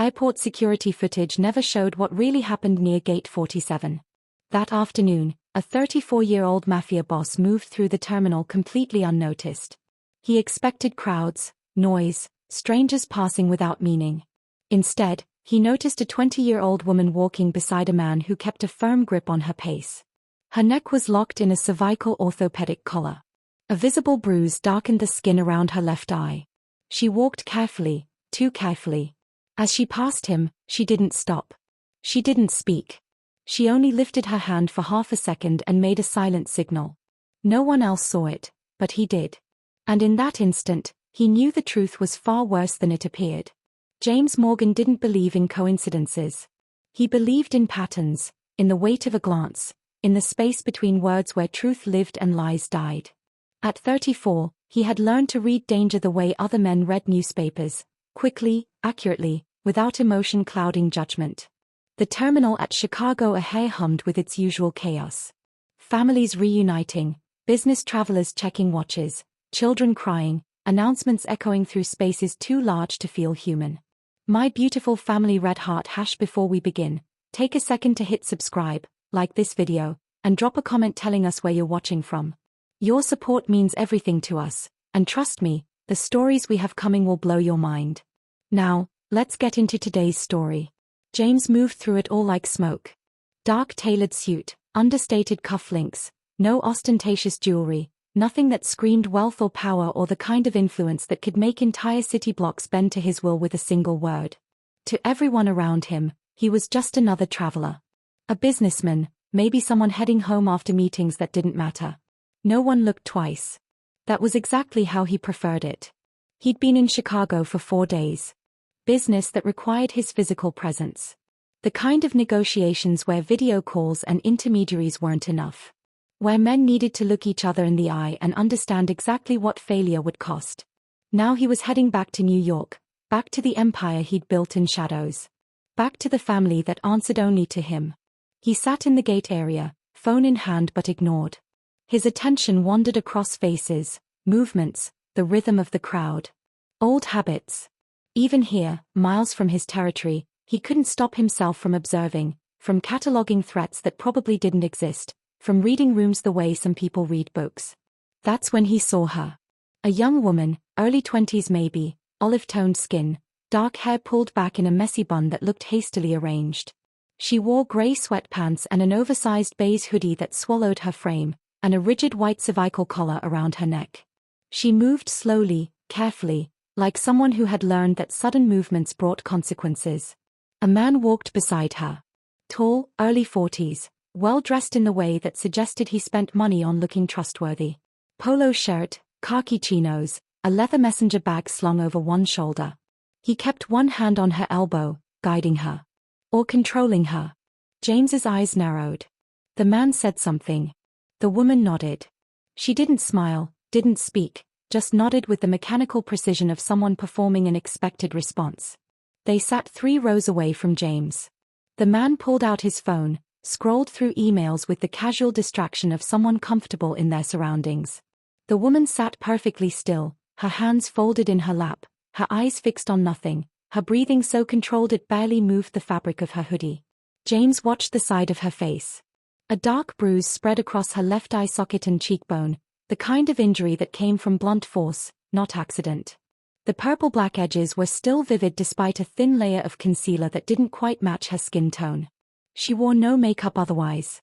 Airport security footage never showed what really happened near Gate 47. That afternoon, a 34-year-old Mafia boss moved through the terminal completely unnoticed. He expected crowds, noise, strangers passing without meaning. Instead, he noticed a 20-year-old woman walking beside a man who kept a firm grip on her pace. Her neck was locked in a cervical orthopedic collar. A visible bruise darkened the skin around her left eye. She walked carefully, too carefully. As she passed him, she didn't stop. She didn't speak. She only lifted her hand for half a second and made a silent signal. No one else saw it, but he did. And in that instant, he knew the truth was far worse than it appeared. James Morgan didn't believe in coincidences. He believed in patterns, in the weight of a glance, in the space between words where truth lived and lies died. At 34, he had learned to read danger the way other men read newspapers, quickly, accurately, without emotion clouding judgment. The terminal at Chicago O'Hare hummed with its usual chaos. Families reuniting, business travelers checking watches, children crying, announcements echoing through spaces too large to feel human. My beautiful family Red Heart hash. Before we begin, take a second to hit subscribe, like this video, and drop a comment telling us where you're watching from. Your support means everything to us, and trust me, the stories we have coming will blow your mind. Now, let's get into today's story. James moved through it all like smoke. Dark tailored suit, understated cufflinks, no ostentatious jewelry, nothing that screamed wealth or power or the kind of influence that could make entire city blocks bend to his will with a single word. To everyone around him, he was just another traveler. A businessman, maybe someone heading home after meetings that didn't matter. No one looked twice. That was exactly how he preferred it. He'd been in Chicago for 4 days. Business that required his physical presence. The kind of negotiations where video calls and intermediaries weren't enough. Where men needed to look each other in the eye and understand exactly what failure would cost. Now he was heading back to New York, back to the empire he'd built in shadows. Back to the family that answered only to him. He sat in the gate area, phone in hand but ignored. His attention wandered across faces, movements, the rhythm of the crowd. Old habits. Even here, miles from his territory, he couldn't stop himself from observing, from cataloging threats that probably didn't exist, from reading rooms the way some people read books. That's when he saw her. A young woman, early 20s maybe, olive-toned skin, dark hair pulled back in a messy bun that looked hastily arranged. She wore grey sweatpants and an oversized beige hoodie that swallowed her frame, and a rigid white cervical collar around her neck. She moved slowly, carefully, like someone who had learned that sudden movements brought consequences. A man walked beside her. Tall, early 40s, well-dressed in the way that suggested he spent money on looking trustworthy. Polo shirt, khaki chinos, a leather messenger bag slung over one shoulder. He kept one hand on her elbow, guiding her. Or controlling her. James's eyes narrowed. The man said something. The woman nodded. She didn't smile, didn't speak, just nodded with the mechanical precision of someone performing an expected response. They sat 3 rows away from James. The man pulled out his phone, scrolled through emails with the casual distraction of someone comfortable in their surroundings. The woman sat perfectly still, her hands folded in her lap, her eyes fixed on nothing, her breathing so controlled it barely moved the fabric of her hoodie. James watched the side of her face. A dark bruise spread across her left eye socket and cheekbone, the kind of injury that came from blunt force, not accident. The purple-black edges were still vivid despite a thin layer of concealer that didn't quite match her skin tone. She wore no makeup otherwise.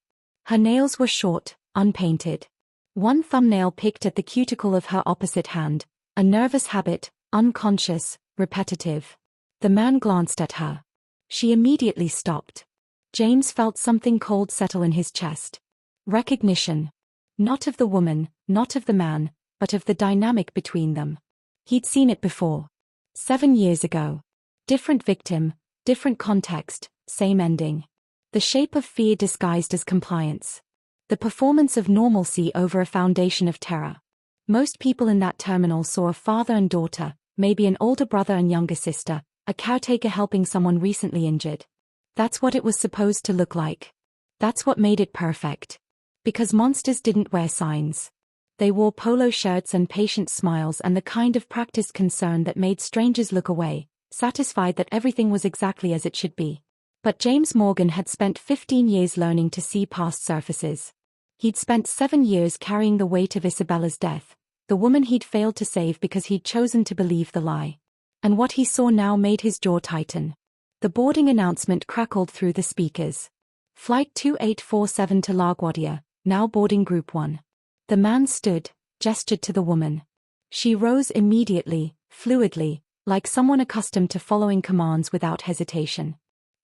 Her nails were short, unpainted. One thumbnail picked at the cuticle of her opposite hand, a nervous habit, unconscious, repetitive. The man glanced at her. She immediately stopped. James felt something cold settle in his chest. Recognition. Not of the woman, not of the man, but of the dynamic between them. He'd seen it before. 7 years ago. Different victim, different context, same ending. The shape of fear disguised as compliance. The performance of normalcy over a foundation of terror. Most people in that terminal saw a father and daughter, maybe an older brother and younger sister, a caretaker helping someone recently injured. That's what it was supposed to look like. That's what made it perfect. Because monsters didn't wear signs. They wore polo shirts and patient smiles and the kind of practiced concern that made strangers look away, satisfied that everything was exactly as it should be. But James Morgan had spent 15 years learning to see past surfaces. He'd spent 7 years carrying the weight of Isabella's death, the woman he'd failed to save because he'd chosen to believe the lie. And what he saw now made his jaw tighten. The boarding announcement crackled through the speakers. Flight 2847 to LaGuardia, now boarding Group 1. The man stood, gestured to the woman. She rose immediately, fluidly, like someone accustomed to following commands without hesitation.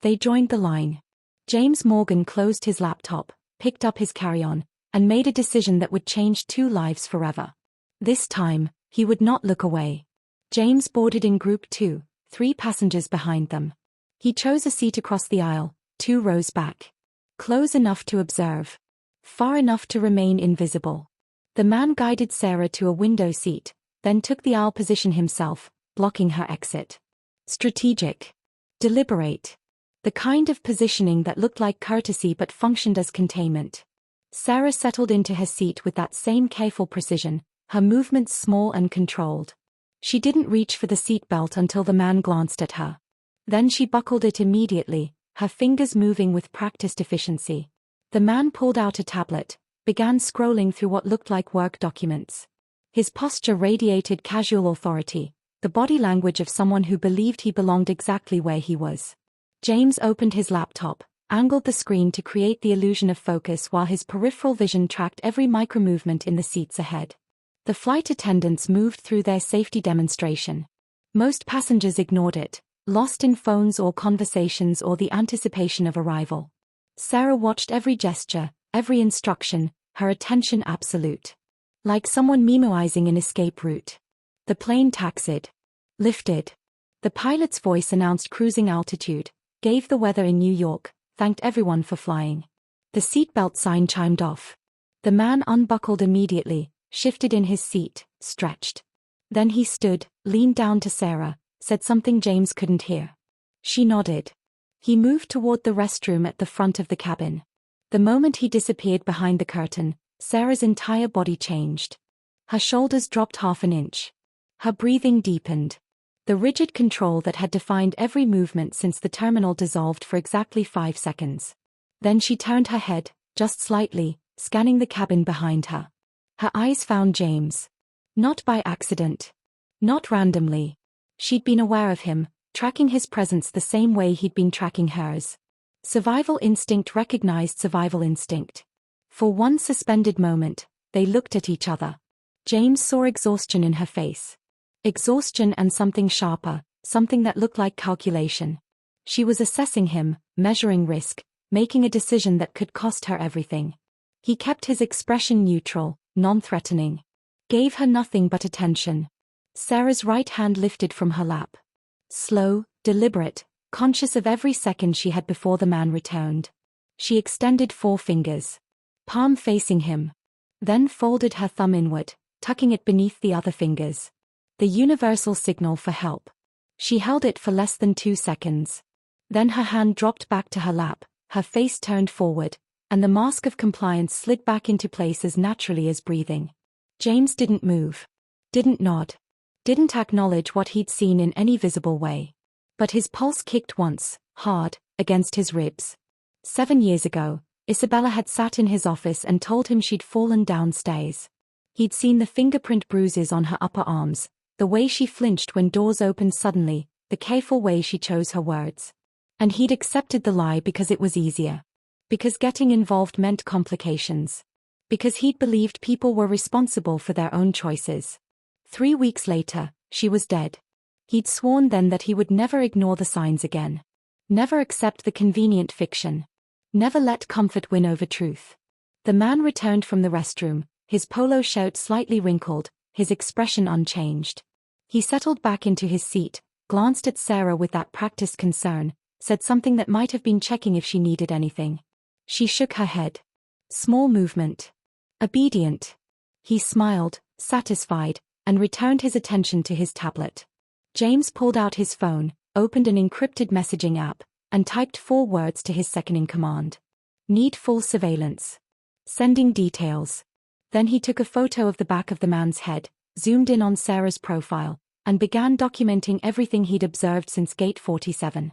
They joined the line. James Morgan closed his laptop, picked up his carry-on, and made a decision that would change 2 lives forever. This time, he would not look away. James boarded in Group 2, 3 passengers behind them. He chose a seat across the aisle, 2 rows back. Close enough to observe. Far enough to remain invisible. The man guided Sarah to a window seat, then took the aisle position himself, blocking her exit. Strategic. Deliberate. The kind of positioning that looked like courtesy but functioned as containment. Sarah settled into her seat with that same careful precision, her movements small and controlled. She didn't reach for the seatbelt until the man glanced at her. Then she buckled it immediately, her fingers moving with practiced efficiency. The man pulled out a tablet, began scrolling through what looked like work documents. His posture radiated casual authority, the body language of someone who believed he belonged exactly where he was. James opened his laptop, angled the screen to create the illusion of focus while his peripheral vision tracked every micromovement in the seats ahead. The flight attendants moved through their safety demonstration. Most passengers ignored it, lost in phones or conversations or the anticipation of arrival. Sarah watched every gesture, every instruction, her attention absolute. Like someone memoizing an escape route. The plane taxied. Lifted. The pilot's voice announced cruising altitude, gave the weather in New York, thanked everyone for flying. The seatbelt sign chimed off. The man unbuckled immediately, shifted in his seat, stretched. Then he stood, leaned down to Sarah, said something James couldn't hear. She nodded. He moved toward the restroom at the front of the cabin. The moment he disappeared behind the curtain, Sarah's entire body changed. Her shoulders dropped half an inch. Her breathing deepened. The rigid control that had defined every movement since the terminal dissolved for exactly 5 seconds. Then she turned her head, just slightly, scanning the cabin behind her. Her eyes found James. Not by accident. Not randomly. She'd been aware of him, tracking his presence the same way he'd been tracking hers. Survival instinct recognized survival instinct. For one suspended moment, they looked at each other. James saw exhaustion in her face. Exhaustion and something sharper, something that looked like calculation. She was assessing him, measuring risk, making a decision that could cost her everything. He kept his expression neutral, non-threatening. Gave her nothing but attention. Sarah's right hand lifted from her lap. Slow, deliberate, conscious of every second she had before the man returned. She extended 4 fingers. Palm facing him. Then folded her thumb inward, tucking it beneath the other fingers. The universal signal for help. She held it for less than 2 seconds. Then her hand dropped back to her lap, her face turned forward, and the mask of compliance slid back into place as naturally as breathing. James didn't move. Didn't nod. Didn't acknowledge what he'd seen in any visible way. But his pulse kicked once, hard, against his ribs. 7 years ago, Isabella had sat in his office and told him she'd fallen downstairs. He'd seen the fingerprint bruises on her upper arms, the way she flinched when doors opened suddenly, the careful way she chose her words. And he'd accepted the lie because it was easier. Because getting involved meant complications. Because he'd believed people were responsible for their own choices. 3 weeks later, she was dead. He'd sworn then that he would never ignore the signs again. Never accept the convenient fiction. Never let comfort win over truth. The man returned from the restroom, his polo shirt slightly wrinkled, his expression unchanged. He settled back into his seat, glanced at Sarah with that practiced concern, said something that might have been checking if she needed anything. She shook her head. Small movement. Obedient. He smiled, satisfied, and returned his attention to his tablet. James pulled out his phone, opened an encrypted messaging app, and typed 4 words to his second-in-command. Need full surveillance. Sending details. Then he took a photo of the back of the man's head, zoomed in on Sarah's profile, and began documenting everything he'd observed since Gate 47.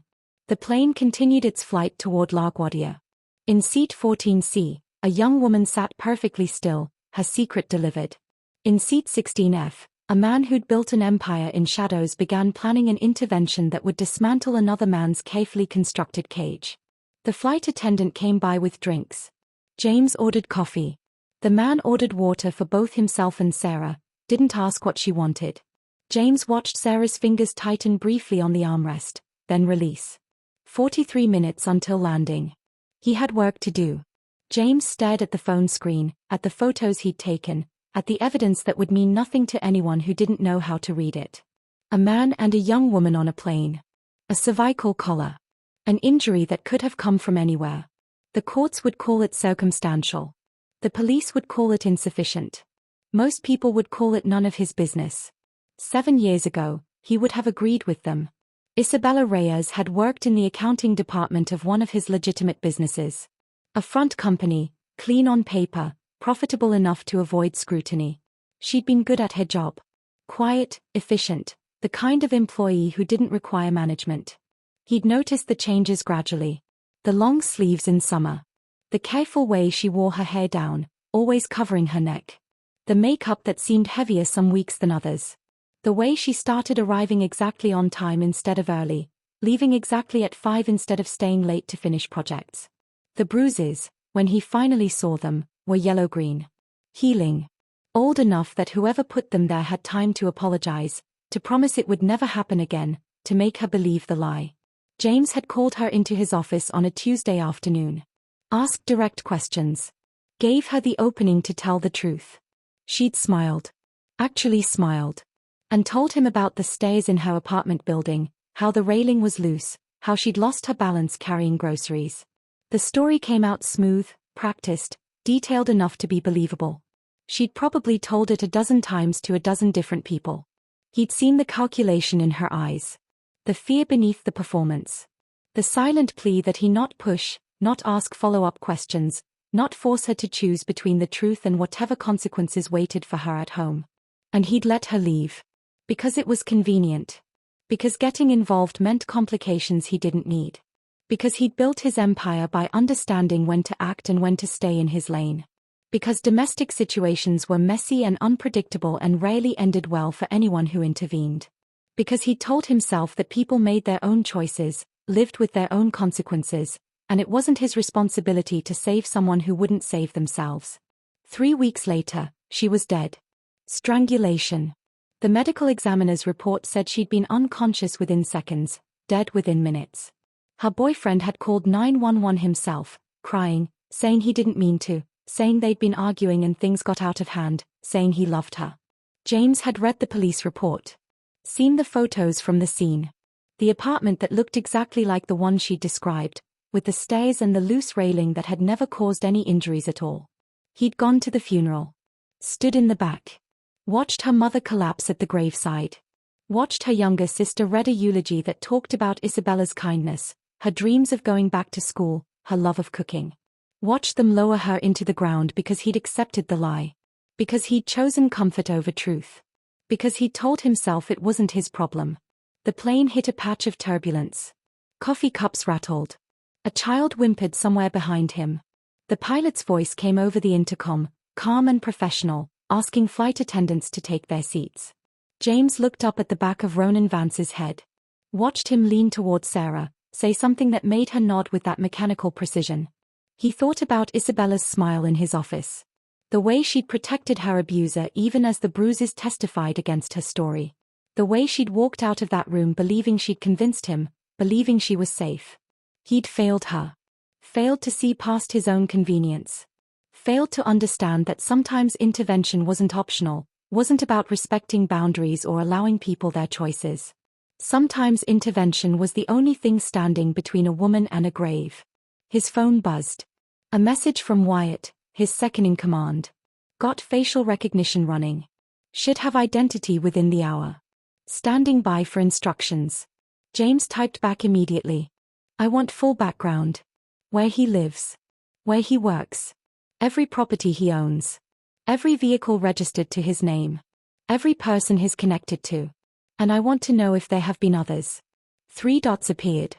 The plane continued its flight toward LaGuardia. In seat 14C, a young woman sat perfectly still, her secret delivered. In seat 16F, a man who'd built an empire in shadows began planning an intervention that would dismantle another man's carefully constructed cage. The flight attendant came by with drinks. James ordered coffee. The man ordered water for both himself and Sarah, didn't ask what she wanted. James watched Sarah's fingers tighten briefly on the armrest, then release. 43 minutes until landing. He had work to do. James stared at the phone screen, at the photos he'd taken, at the evidence that would mean nothing to anyone who didn't know how to read it. A man and a young woman on a plane. A cervical collar. An injury that could have come from anywhere. The courts would call it circumstantial. The police would call it insufficient. Most people would call it none of his business. 7 years ago, he would have agreed with them. Isabella Reyes had worked in the accounting department of one of his legitimate businesses. A front company, clean on paper, profitable enough to avoid scrutiny. She'd been good at her job. Quiet, efficient, the kind of employee who didn't require management. He'd noticed the changes gradually. The long sleeves in summer. The careful way she wore her hair down, always covering her neck. The makeup that seemed heavier some weeks than others. The way she started arriving exactly on time instead of early, leaving exactly at 5 instead of staying late to finish projects. The bruises, when he finally saw them, were yellow-green. Healing. Old enough that whoever put them there had time to apologize, to promise it would never happen again, to make her believe the lie. James had called her into his office on a Tuesday afternoon. Asked direct questions. Gave her the opening to tell the truth. She'd smiled. Actually smiled. And told him about the stairs in her apartment building, how the railing was loose, how she'd lost her balance carrying groceries. The story came out smooth, practiced, detailed enough to be believable. She'd probably told it a dozen times to a dozen different people. He'd seen the calculation in her eyes. The fear beneath the performance. The silent plea that he not push, not ask follow-up questions, not force her to choose between the truth and whatever consequences waited for her at home. And he'd let her leave. Because it was convenient. Because getting involved meant complications he didn't need. Because he'd built his empire by understanding when to act and when to stay in his lane. Because domestic situations were messy and unpredictable and rarely ended well for anyone who intervened. Because he'd told himself that people made their own choices, lived with their own consequences, and it wasn't his responsibility to save someone who wouldn't save themselves. 3 weeks later, she was dead. Strangulation. The medical examiner's report said she'd been unconscious within seconds, dead within minutes. Her boyfriend had called 911 himself, crying, saying he didn't mean to, saying they'd been arguing and things got out of hand, saying he loved her. James had read the police report. Seen the photos from the scene. The apartment that looked exactly like the one she'd described, with the stairs and the loose railing that had never caused any injuries at all. He'd gone to the funeral. Stood in the back. Watched her mother collapse at the graveside. Watched her younger sister read a eulogy that talked about Isabella's kindness, her dreams of going back to school, her love of cooking. Watched them lower her into the ground because he'd accepted the lie. Because he'd chosen comfort over truth. Because he'd told himself it wasn't his problem. The plane hit a patch of turbulence. Coffee cups rattled. A child whimpered somewhere behind him. The pilot's voice came over the intercom, calm and professional, asking flight attendants to take their seats. James looked up at the back of Ronan Vance's head. Watched him lean toward Sarah, say something that made her nod with that mechanical precision. He thought about Isabella's smile in his office. The way she'd protected her abuser even as the bruises testified against her story. The way she'd walked out of that room believing she'd convinced him, believing she was safe. He'd failed her. Failed to see past his own convenience. Failed to understand that sometimes intervention wasn't optional, wasn't about respecting boundaries or allowing people their choices. Sometimes intervention was the only thing standing between a woman and a grave. His phone buzzed. A message from Wyatt, his second-in-command. Got facial recognition running. Should have identity within the hour. Standing by for instructions. James typed back immediately. I want full background. Where he lives. Where he works. Every property he owns. Every vehicle registered to his name. Every person he's connected to. And I want to know if there have been others. 3 dots appeared.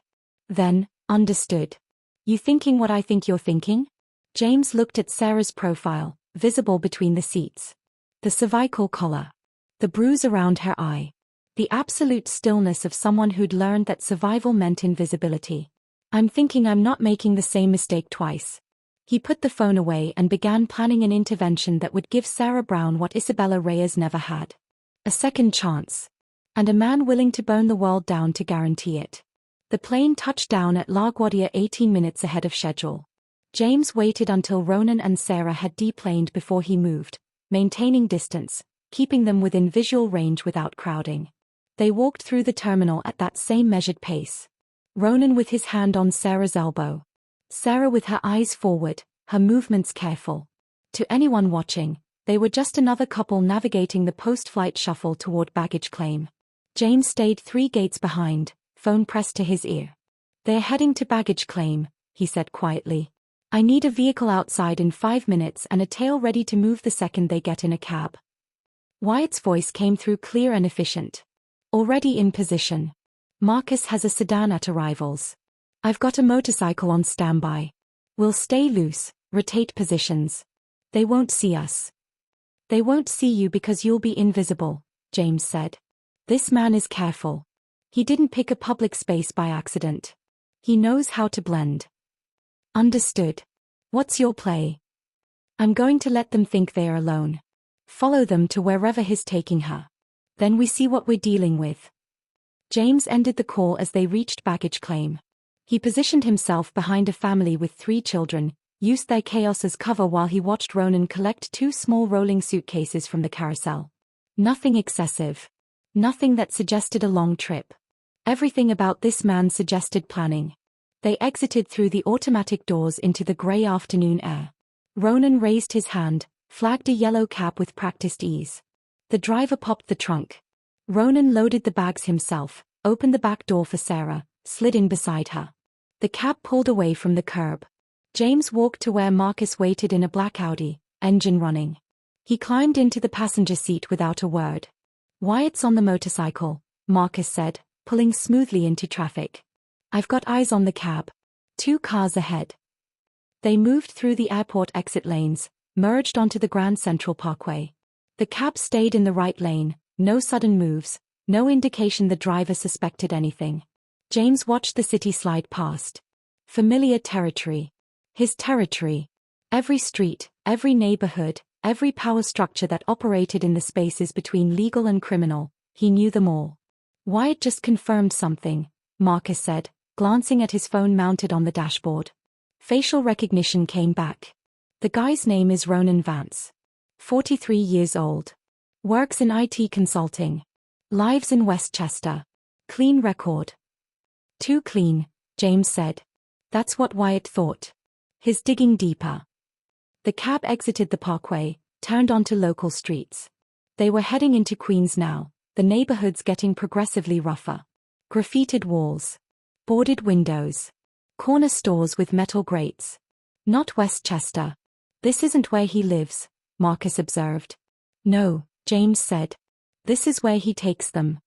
Then, understood. You thinking what I think you're thinking? James looked at Sarah's profile, visible between the seats. The cervical collar. The bruise around her eye. The absolute stillness of someone who'd learned that survival meant invisibility. I'm thinking I'm not making the same mistake twice. He put the phone away and began planning an intervention that would give Sarah Brown what Isabella Reyes never had. A second chance. And a man willing to burn the world down to guarantee it. The plane touched down at LaGuardia 18 minutes ahead of schedule. James waited until Ronan and Sarah had deplaned before he moved, maintaining distance, keeping them within visual range without crowding. They walked through the terminal at that same measured pace. Ronan with his hand on Sarah's elbow. Sarah with her eyes forward, her movements careful. To anyone watching, they were just another couple navigating the post-flight shuffle toward baggage claim. James stayed 3 gates behind, phone pressed to his ear. They're heading to baggage claim, he said quietly. I need a vehicle outside in 5 minutes and a tail ready to move the second they get in a cab. Wyatt's voice came through clear and efficient. Already in position. Marcus has a sedan at arrivals. I've got a motorcycle on standby. We'll stay loose, rotate positions. They won't see us. They won't see you because you'll be invisible, James said. This man is careful. He didn't pick a public space by accident. He knows how to blend. Understood. What's your play? I'm going to let them think they're alone. Follow them to wherever he's taking her. Then we see what we're dealing with. James ended the call as they reached baggage claim. He positioned himself behind a family with 3 children, used their chaos as cover while he watched Ronan collect 2 small rolling suitcases from the carousel. Nothing excessive. Nothing that suggested a long trip. Everything about this man suggested planning. They exited through the automatic doors into the grey afternoon air. Ronan raised his hand, flagged a yellow cab with practiced ease. The driver popped the trunk. Ronan loaded the bags himself, opened the back door for Sarah, slid in beside her. The cab pulled away from the curb. James walked to where Marcus waited in a black Audi, engine running. He climbed into the passenger seat without a word. Wyatt's on the motorcycle, Marcus said, pulling smoothly into traffic. I've got eyes on the cab. 2 cars ahead. They moved through the airport exit lanes, merged onto the Grand Central Parkway. The cab stayed in the right lane, no sudden moves, no indication the driver suspected anything. James watched the city slide past. Familiar territory. His territory. Every street, every neighborhood, every power structure that operated in the spaces between legal and criminal, he knew them all. Wyatt just confirmed something, Marcus said, glancing at his phone mounted on the dashboard. Facial recognition came back. The guy's name is Ronan Vance. 43 years old. Works in IT consulting. Lives in Westchester. Clean record. Too clean, James said. That's what Wyatt thought. His digging deeper. The cab exited the parkway, turned onto local streets. They were heading into Queens now, the neighborhoods getting progressively rougher. Graffitied walls. Boarded windows. Corner stores with metal grates. Not Westchester. This isn't where he lives, Marcus observed. No, James said. This is where he takes them.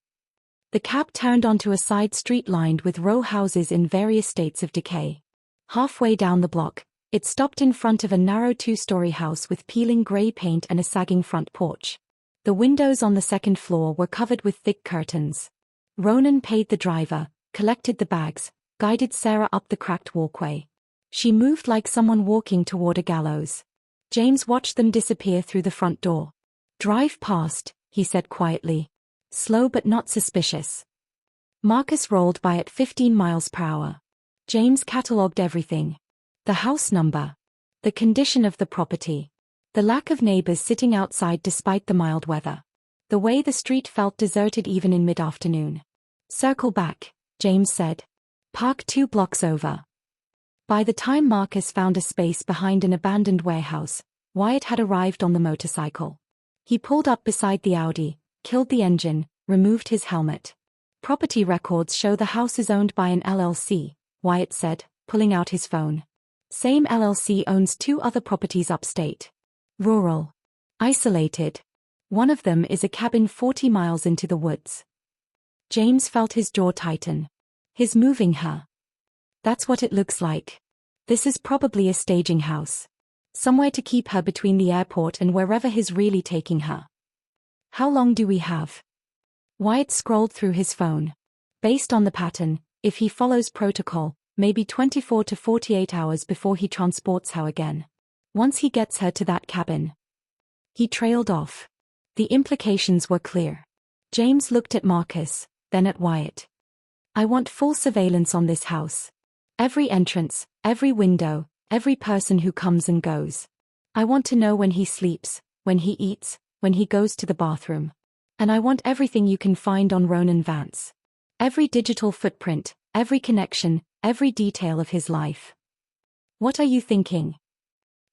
The cab turned onto a side street lined with row houses in various states of decay. Halfway down the block, it stopped in front of a narrow 2-story house with peeling gray paint and a sagging front porch. The windows on the second floor were covered with thick curtains. Ronan paid the driver, collected the bags, guided Sarah up the cracked walkway. She moved like someone walking toward a gallows. James watched them disappear through the front door. Drive past, he said quietly. Slow but not suspicious. Marcus rolled by at 15 miles per hour. James catalogued everything. The house number. The condition of the property. The lack of neighbors sitting outside despite the mild weather. The way the street felt deserted even in mid-afternoon. Circle back, James said. Park 2 blocks over. By the time Marcus found a space behind an abandoned warehouse, Wyatt had arrived on the motorcycle. He pulled up beside the Audi, killed the engine, removed his helmet. Property records show the house is owned by an LLC, Wyatt said, pulling out his phone. Same LLC owns 2 other properties upstate. Rural. Isolated. One of them is a cabin 40 miles into the woods. James felt his jaw tighten. He's moving her. That's what it looks like. This is probably a staging house. Somewhere to keep her between the airport and wherever he's really taking her. How long do we have? Wyatt scrolled through his phone. Based on the pattern, if he follows protocol, maybe 24 to 48 hours before he transports her again. Once he gets her to that cabin. He trailed off. The implications were clear. James looked at Marcus, then at Wyatt. I want full surveillance on this house. Every entrance, every window, every person who comes and goes. I want to know when he sleeps, when he eats, when he goes to the bathroom. And I want everything you can find on Ronan Vance. Every digital footprint, every connection, every detail of his life. What are you thinking?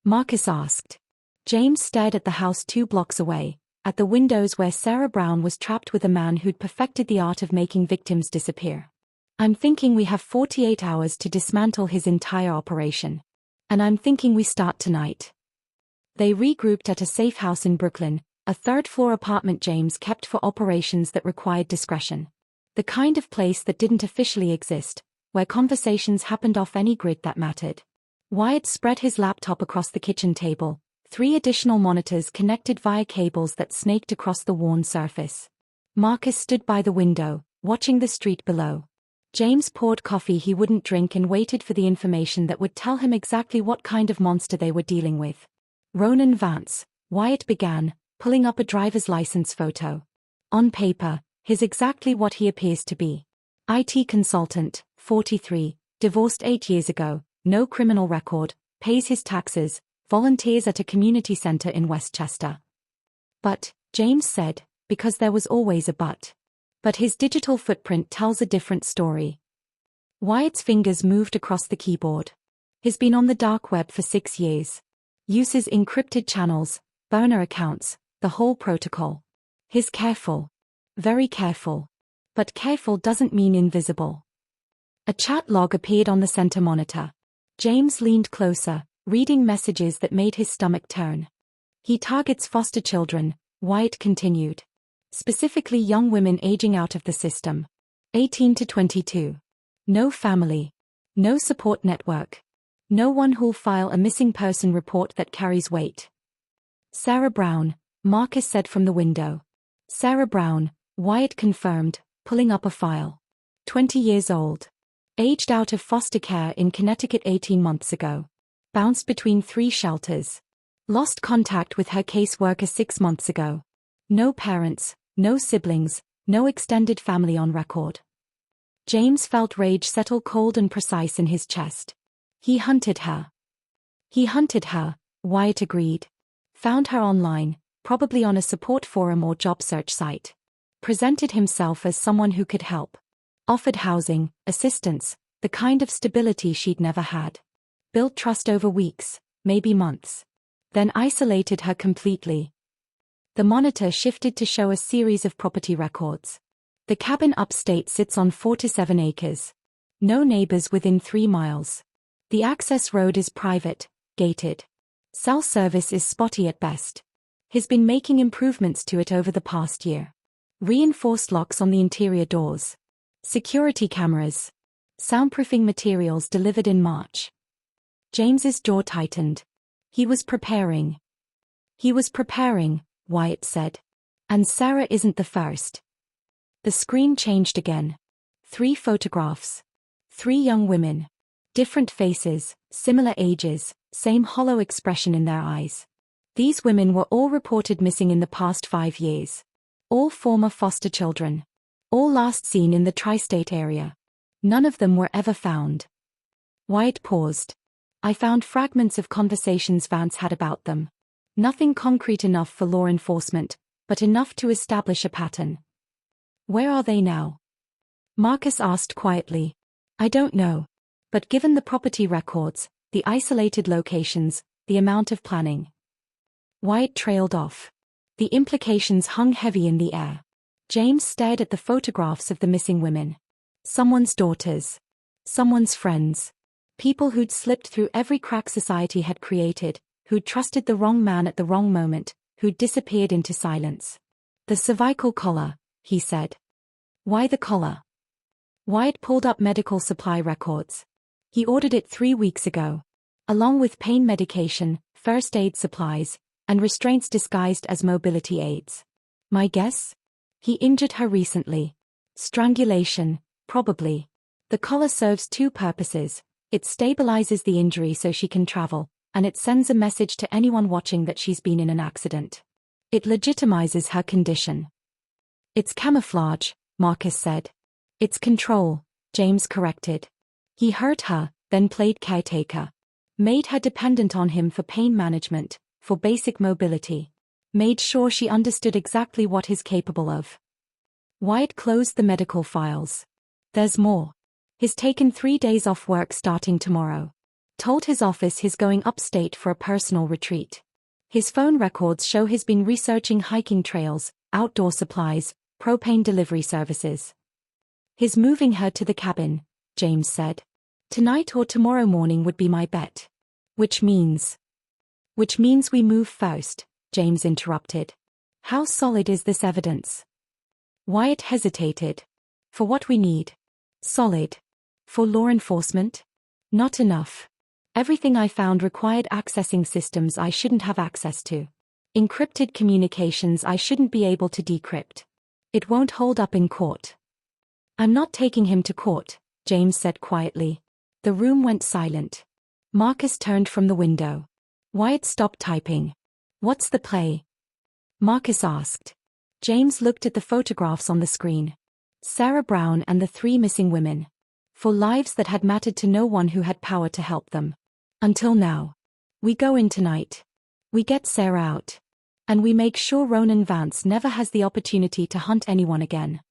Marcus asked. James stared at the house 2 blocks away, at the windows where Sarah Brown was trapped with a man who'd perfected the art of making victims disappear. I'm thinking we have 48 hours to dismantle his entire operation. And I'm thinking we start tonight. They regrouped at a safe house in Brooklyn, a 3rd-floor apartment James kept for operations that required discretion. The kind of place that didn't officially exist, where conversations happened off any grid that mattered. Wyatt spread his laptop across the kitchen table, 3 additional monitors connected via cables that snaked across the worn surface. Marcus stood by the window, watching the street below. James poured coffee he wouldn't drink and waited for the information that would tell him exactly what kind of monster they were dealing with. Ronan Vance, Wyatt began, pulling up a driver's license photo. On paper, he's exactly what he appears to be. IT consultant, 43, divorced 8 years ago, no criminal record, pays his taxes, volunteers at a community center in Westchester. But, James said, because there was always a but. But his digital footprint tells a different story. Wyatt's fingers moved across the keyboard. He's been on the dark web for 6 years. Uses encrypted channels, burner accounts, the whole protocol. He's careful. Very careful. But careful doesn't mean invisible. A chat log appeared on the center monitor. James leaned closer, reading messages that made his stomach turn. He targets foster children, Wyatt continued. Specifically young women aging out of the system. 18 to 22. No family. No support network. No one who'll file a missing person report that carries weight. Sarah Brown, Marcus said from the window. Sarah Brown, Wyatt confirmed, pulling up a file. 20 years old. Aged out of foster care in Connecticut 18 months ago. Bounced between 3 shelters. Lost contact with her caseworker 6 months ago. No parents. No siblings, no extended family on record. James felt rage settle cold and precise in his chest. He hunted her. He hunted her, Wyatt agreed. Found her online, probably on a support forum or job search site. Presented himself as someone who could help. Offered housing, assistance, the kind of stability she'd never had. Built trust over weeks, maybe months. Then isolated her completely. The monitor shifted to show a series of property records. The cabin upstate sits on 4 to 7 acres. No neighbors within 3 miles. The access road is private, gated. Cell service is spotty at best. He's been making improvements to it over the past year. Reinforced locks on the interior doors. Security cameras. Soundproofing materials delivered in March. James's jaw tightened. He was preparing. Wyatt said. And Sarah isn't the first. The screen changed again. 3 photographs. 3 young women. Different faces, similar ages, same hollow expression in their eyes. These women were all reported missing in the past 5 years. All former foster children. All last seen in the tri-state area. None of them were ever found. Wyatt paused. I found fragments of conversations Vance had about them. Nothing concrete enough for law enforcement, but enough to establish a pattern. Where are they now? Marcus asked quietly. I don't know. But given the property records, the isolated locations, the amount of planning. Wyatt trailed off. The implications hung heavy in the air. James stared at the photographs of the missing women. Someone's daughters. Someone's friends. People who'd slipped through every crack society had created, who'd trusted the wrong man at the wrong moment, who'd disappeared into silence. The cervical collar, he said. Why the collar? Wyatt pulled up medical supply records. He ordered it 3 weeks ago. Along with pain medication, first aid supplies, and restraints disguised as mobility aids. My guess? He injured her recently. Strangulation, probably. The collar serves 2 purposes. It stabilizes the injury so she can travel, and it sends a message to anyone watching that she's been in an accident. It legitimizes her condition. It's camouflage, Marcus said. It's control, James corrected. He hurt her, then played caretaker. Made her dependent on him for pain management, for basic mobility. Made sure she understood exactly what he's capable of. Wyatt closed the medical files. There's more. He's taken 3 days off work starting tomorrow. Told his office he's going upstate for a personal retreat. His phone records show he's been researching hiking trails, outdoor supplies, propane delivery services. He's moving her to the cabin, James said. Tonight or tomorrow morning would be my bet. Which means we move first, James interrupted. How solid is this evidence? Wyatt hesitated. For what we need. Solid. For law enforcement? Not enough. Everything I found required accessing systems I shouldn't have access to. Encrypted communications I shouldn't be able to decrypt. It won't hold up in court. I'm not taking him to court, James said quietly. The room went silent. Marcus turned from the window. Wyatt stopped typing. What's the play? Marcus asked. James looked at the photographs on the screen. Sarah Brown and the 3 missing women. For lives that had mattered to no one who had power to help them. Until now. We go in tonight. We get Sarah out. And we make sure Ronan Vance never has the opportunity to hunt anyone again.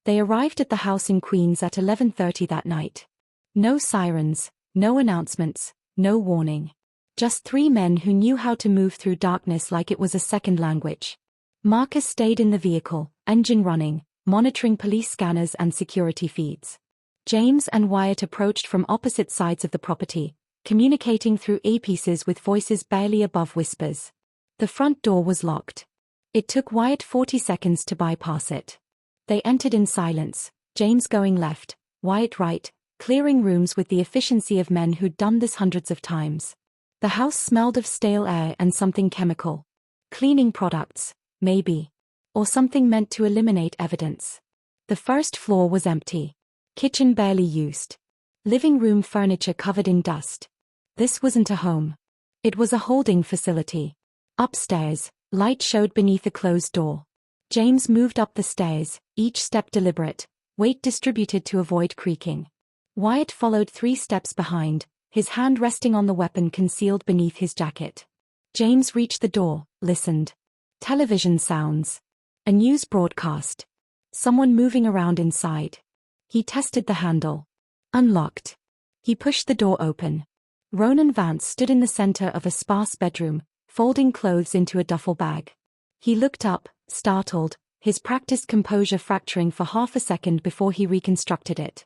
They arrived at the house in Queens at 11:30 that night. No sirens, no announcements, no warning. Just 3 men who knew how to move through darkness like it was a second language. Marcus stayed in the vehicle, engine running, monitoring police scanners and security feeds. James and Wyatt approached from opposite sides of the property, communicating through earpieces with voices barely above whispers. The front door was locked. It took Wyatt 40 seconds to bypass it. They entered in silence, James going left, Wyatt right, clearing rooms with the efficiency of men who'd done this hundreds of times. The house smelled of stale air and something chemical. Cleaning products, maybe. Or something meant to eliminate evidence. The first floor was empty. Kitchen barely used. Living room furniture covered in dust. This wasn't a home. It was a holding facility. Upstairs, light showed beneath a closed door. James moved up the stairs, each step deliberate, weight distributed to avoid creaking. Wyatt followed 3 steps behind, his hand resting on the weapon concealed beneath his jacket. James reached the door, listened. Television sounds. A news broadcast. Someone moving around inside. He tested the handle. Unlocked. He pushed the door open. Ronan Vance stood in the center of a sparse bedroom, folding clothes into a duffel bag. He looked up, startled, his practiced composure fracturing for half a second before he reconstructed it.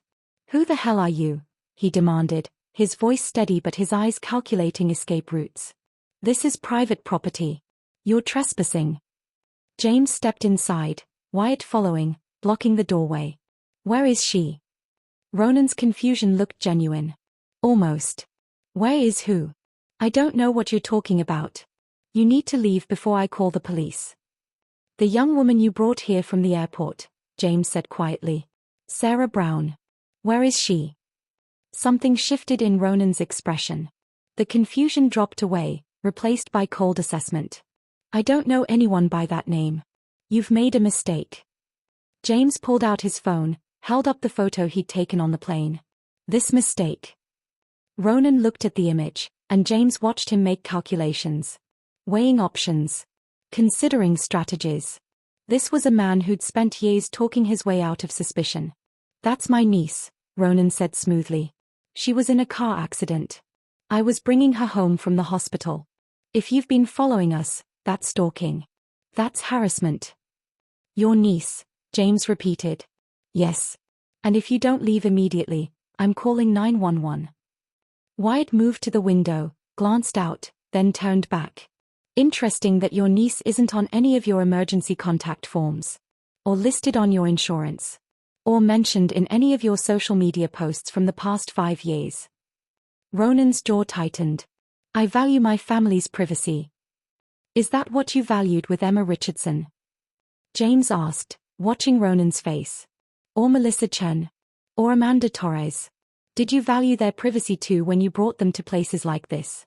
Who the hell are you? He demanded, his voice steady but his eyes calculating escape routes. This is private property. You're trespassing. James stepped inside, Wyatt following, blocking the doorway. Where is she? Ronan's confusion looked genuine. Almost. Where is who? I don't know what you're talking about. You need to leave before I call the police. The young woman you brought here from the airport, James said quietly. Sarah Brown. Where is she? Something shifted in Ronan's expression. The confusion dropped away, replaced by cold assessment. I don't know anyone by that name. You've made a mistake. James pulled out his phone, held up the photo he'd taken on the plane. This mistake. Ronan looked at the image, and James watched him make calculations. Weighing options. Considering strategies. This was a man who'd spent years talking his way out of suspicion. That's my niece, Ronan said smoothly. She was in a car accident. I was bringing her home from the hospital. If you've been following us, that's stalking. That's harassment. Your niece, James repeated. Yes. And if you don't leave immediately, I'm calling 911. Wyatt moved to the window, glanced out, then turned back. Interesting that your niece isn't on any of your emergency contact forms. Or listed on your insurance. or mentioned in any of your social media posts from the past 5 years. Ronan's jaw tightened. I value my family's privacy. Is that what you valued with Emma Richardson? James asked, watching Ronan's face. Or Melissa Chen? Or Amanda Torres? Did you value their privacy too when you brought them to places like this?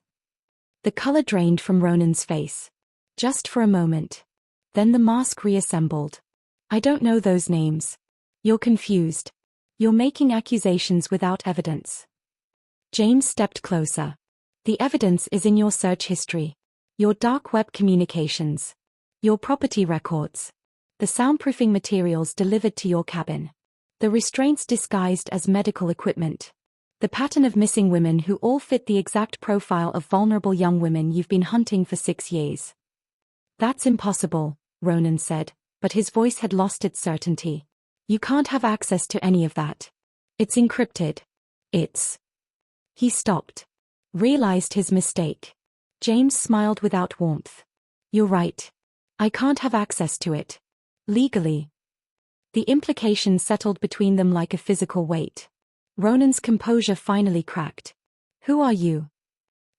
The color drained from Ronan's face. Just for a moment. Then the mask reassembled. I don't know those names. You're confused. You're making accusations without evidence. James stepped closer. The evidence is in your search history. Your dark web communications. Your property records. The soundproofing materials delivered to your cabin. The restraints disguised as medical equipment. The pattern of missing women who all fit the exact profile of vulnerable young women you've been hunting for 6 years. That's impossible, Ronan said, but his voice had lost its certainty. You can't have access to any of that. It's encrypted. He stopped. Realized his mistake. James smiled without warmth. You're right. I can't have access to it. Legally. The implication settled between them like a physical weight. Ronan's composure finally cracked. Who are you?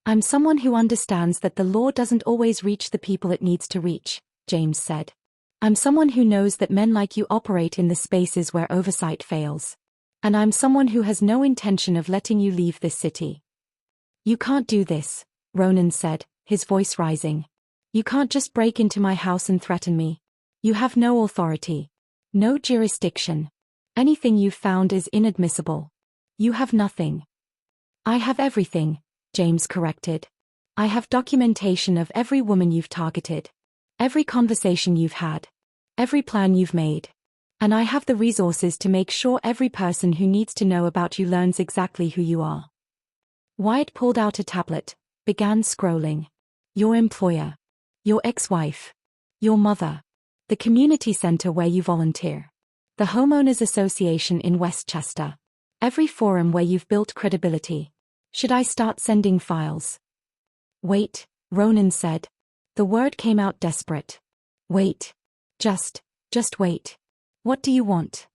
I'm someone who understands that the law doesn't always reach the people it needs to reach, James said. I'm someone who knows that men like you operate in the spaces where oversight fails. And I'm someone who has no intention of letting you leave this city. You can't do this, Ronan said, his voice rising. You can't just break into my house and threaten me. You have no authority. No jurisdiction. Anything you've found is inadmissible. You have nothing. I have everything, James corrected. I have documentation of every woman you've targeted. Every conversation you've had. Every plan you've made. And I have the resources to make sure every person who needs to know about you learns exactly who you are. Wyatt pulled out a tablet, began scrolling. Your employer. Your ex-wife. Your mother. The community center where you volunteer. The homeowners association in Westchester. Every forum where you've built credibility. Should I start sending files? Wait, Ronan said. The word came out desperate. Wait. Just wait. What do you want?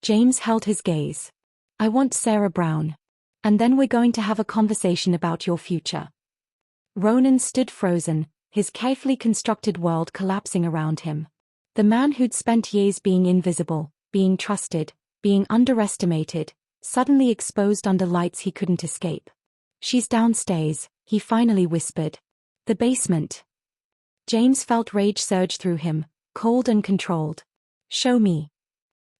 James held his gaze. I want Sarah Brown. And then we're going to have a conversation about your future. Ronan stood frozen, his carefully constructed world collapsing around him. The man who'd spent years being invisible, being trusted, being underestimated, suddenly exposed under lights he couldn't escape. She's downstairs, he finally whispered. The basement. James felt rage surge through him, cold and controlled. Show me.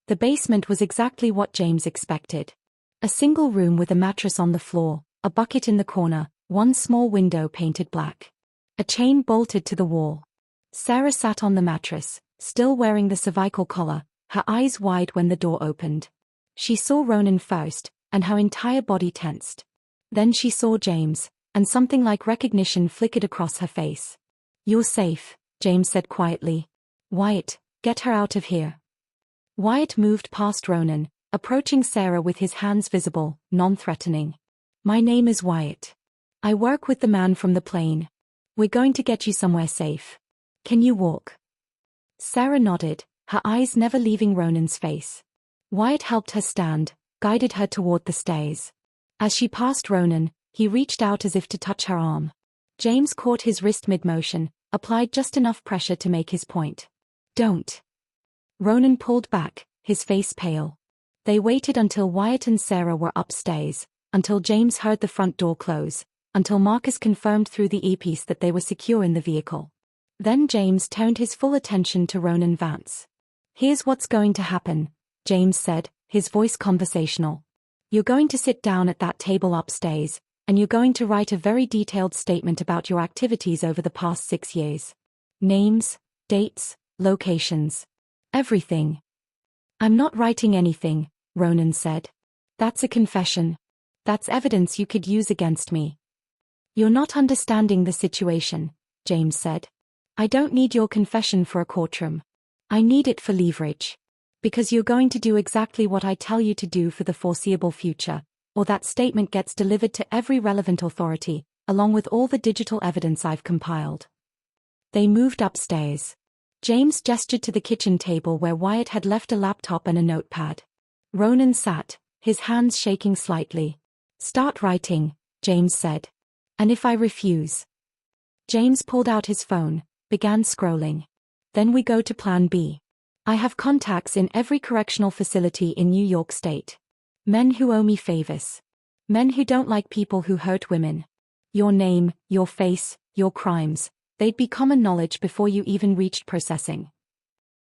The basement was exactly what James expected. A single room with a mattress on the floor, a bucket in the corner, one small window painted black. A chain bolted to the wall. Sarah sat on the mattress, still wearing the cervical collar, her eyes wide when the door opened. She saw Ronan first, and her entire body tensed. Then she saw James, and something like recognition flickered across her face. You're safe, James said quietly. Wyatt, get her out of here. Wyatt moved past Ronan, approaching Sarah with his hands visible, non-threatening. My name is Wyatt. I work with the man from the plane. We're going to get you somewhere safe. Can you walk? Sarah nodded, her eyes never leaving Ronan's face. Wyatt helped her stand, guided her toward the stairs. As she passed Ronan, he reached out as if to touch her arm. James caught his wrist mid-motion, applied just enough pressure to make his point. Don't. Ronan pulled back, his face pale. They waited until Wyatt and Sarah were upstairs, until James heard the front door close, until Marcus confirmed through the earpiece that they were secure in the vehicle. Then James turned his full attention to Ronan Vance. Here's what's going to happen, James said, his voice conversational. You're going to sit down at that table upstairs, and you're going to write a very detailed statement about your activities over the past 6 years. Names, dates, locations. Everything. I'm not writing anything, Ronan said. That's a confession. That's evidence you could use against me. You're not understanding the situation, James said. I don't need your confession for a courtroom. I need it for leverage. Because you're going to do exactly what I tell you to do for the foreseeable future, or that statement gets delivered to every relevant authority, along with all the digital evidence I've compiled. They moved upstairs. James gestured to the kitchen table where Wyatt had left a laptop and a notepad. Ronan sat, his hands shaking slightly. "Start writing," James said. "And if I refuse?" James pulled out his phone, began scrolling. "Then we go to Plan B. I have contacts in every correctional facility in New York State. Men who owe me favors. Men who don't like people who hurt women. Your name, your face, your crimes, they'd be common knowledge before you even reached processing."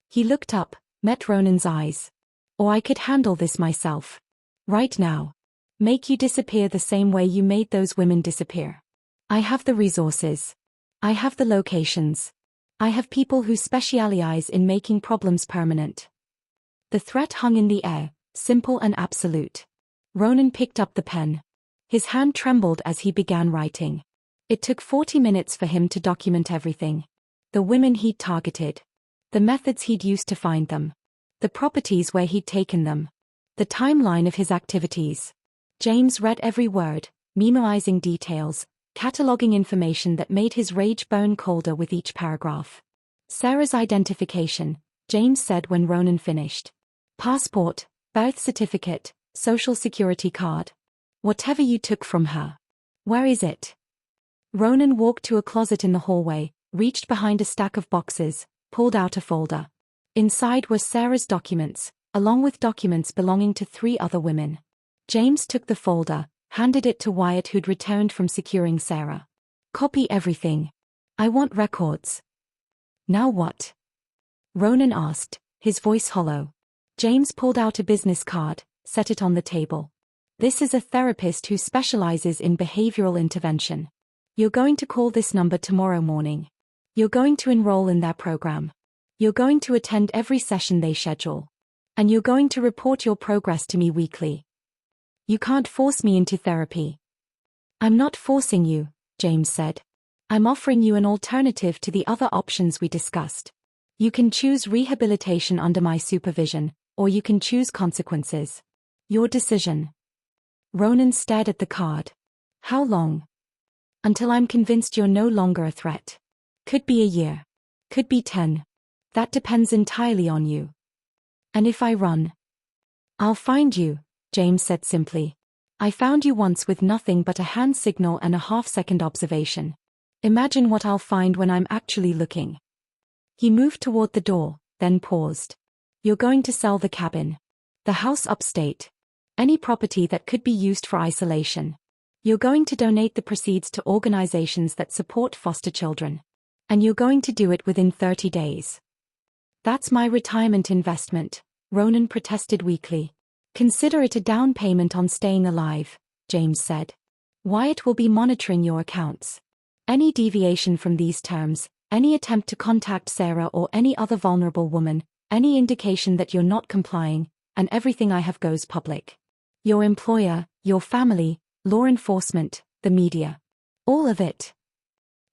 He looked up, met Ronan's eyes. "Or I could handle this myself. Right now. Make you disappear the same way you made those women disappear. I have the resources. I have the locations. I have people who specialize in making problems permanent." The threat hung in the air, simple and absolute. Ronan picked up the pen. His hand trembled as he began writing. It took 40 minutes for him to document everything. The women he'd targeted. The methods he'd used to find them. The properties where he'd taken them. The timeline of his activities. James read every word, memorizing details, cataloging information that made his rage burn colder with each paragraph. "Sarah's identification," James said when Ronan finished. "Passport, birth certificate, social security card. Whatever you took from her. Where is it?" Ronan walked to a closet in the hallway, reached behind a stack of boxes, pulled out a folder. Inside were Sarah's documents, along with documents belonging to 3 other women. James took the folder, handed it to Wyatt, who'd returned from securing Sarah. "Copy everything. I want records." "Now what?" Ronan asked, his voice hollow. James pulled out a business card, set it on the table. "This is a therapist who specializes in behavioral intervention. You're going to call this number tomorrow morning. You're going to enroll in their program. You're going to attend every session they schedule. And you're going to report your progress to me weekly. You can't force me into therapy." "I'm not forcing you," James said. "I'm offering you an alternative to the other options we discussed. You can choose rehabilitation under my supervision, or you can choose consequences. Your decision." Ronan stared at the card. "How long?" "Until I'm convinced you're no longer a threat. Could be a year. Could be 10. That depends entirely on you." "And if I run?" "I'll find you," James said simply. "I found you once with nothing but a hand signal and a half-second observation. Imagine what I'll find when I'm actually looking." He moved toward the door, then paused. "You're going to sell the cabin. The house upstate. Any property that could be used for isolation. You're going to donate the proceeds to organizations that support foster children. And you're going to do it within 30 days. "That's my retirement investment," Ronan protested weakly. "Consider it a down payment on staying alive," James said. "Wyatt will be monitoring your accounts. Any deviation from these terms, any attempt to contact Sarah or any other vulnerable woman, any indication that you're not complying, and everything I have goes public. Your employer, your family, law enforcement, the media. All of it."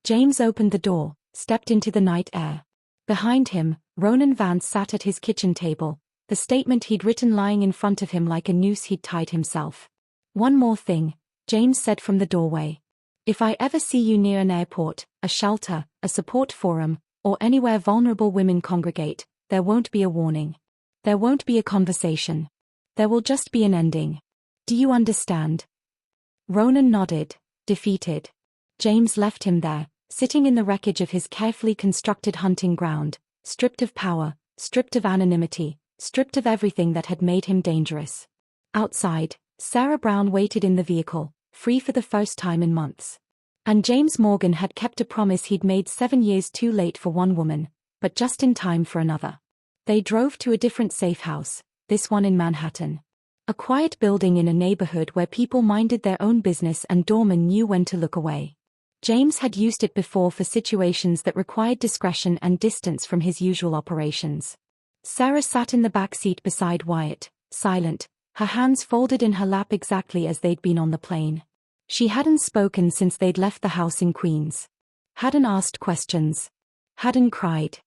James opened the door, stepped into the night air. Behind him, Ronan Vance sat at his kitchen table, the statement he'd written lying in front of him like a noose he'd tied himself. "One more thing," James said from the doorway. "If I ever see you near an airport, a shelter, a support forum, or anywhere vulnerable women congregate, there won't be a warning. There won't be a conversation. There will just be an ending. Do you understand?" Ronan nodded, defeated. James left him there, sitting in the wreckage of his carefully constructed hunting ground, stripped of power, stripped of anonymity, stripped of everything that had made him dangerous. Outside, Sarah Brown waited in the vehicle, free for the first time in months. And James Morgan had kept a promise he'd made 7 years too late for one woman, but just in time for another. They drove to a different safe house, this one in Manhattan. A quiet building in a neighborhood where people minded their own business and doormen knew when to look away. James had used it before for situations that required discretion and distance from his usual operations. Sarah sat in the back seat beside Wyatt, silent, her hands folded in her lap exactly as they'd been on the plane. She hadn't spoken since they'd left the house in Queens. Hadn't asked questions. Hadn't cried.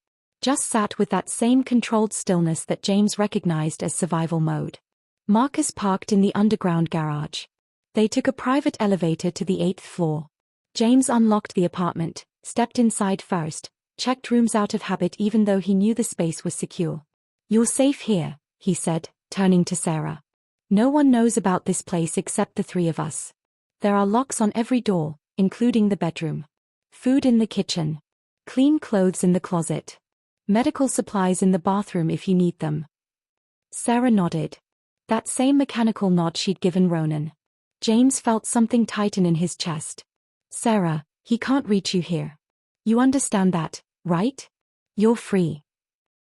Just sat with that same controlled stillness that James recognized as survival mode. Marcus parked in the underground garage. They took a private elevator to the 8th floor. James unlocked the apartment, stepped inside first, checked rooms out of habit even though he knew the space was secure. "You're safe here," he said, turning to Sarah. "No one knows about this place except the three of us. There are locks on every door, including the bedroom. Food in the kitchen. Clean clothes in the closet. Medical supplies in the bathroom if you need them." Sarah nodded. That same mechanical nod she'd given Ronan. James felt something tighten in his chest. "Sarah, he can't reach you here. You understand that, right? You're free."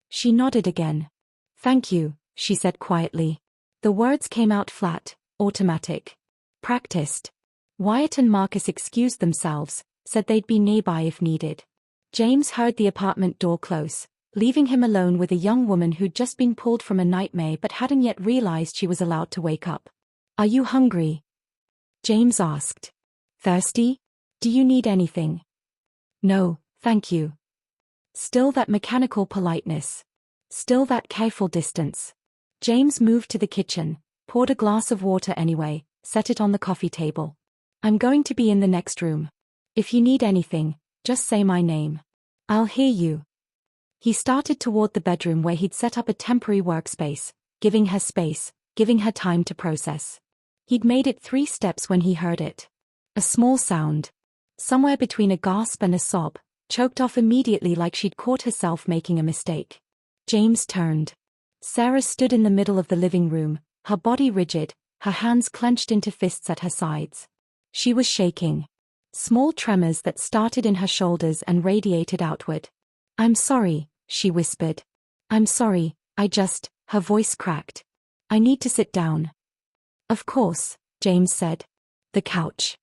She nodded again. "Thank you," she said quietly. The words came out flat, automatic. Practiced. Wyatt and Marcus excused themselves, said they'd be nearby if needed. James heard the apartment door close, leaving him alone with a young woman who'd just been pulled from a nightmare but hadn't yet realized she was allowed to wake up. "Are you hungry?" James asked. "Thirsty? Do you need anything?" "No, thank you." Still that mechanical politeness. Still that careful distance. James moved to the kitchen, poured a glass of water anyway, set it on the coffee table. "I'm going to be in the next room. If you need anything, just say my name. I'll hear you." He started toward the bedroom where he'd set up a temporary workspace, giving her space, giving her time to process. He'd made it 3 steps when he heard it. A small sound. Somewhere between a gasp and a sob, choked off immediately like she'd caught herself making a mistake. James turned. Sarah stood in the middle of the living room, her body rigid, her hands clenched into fists at her sides. She was shaking. Small tremors that started in her shoulders and radiated outward. "I'm sorry," she whispered. "I'm sorry, her voice cracked. "I need to sit down." "Of course," James said. "The couch."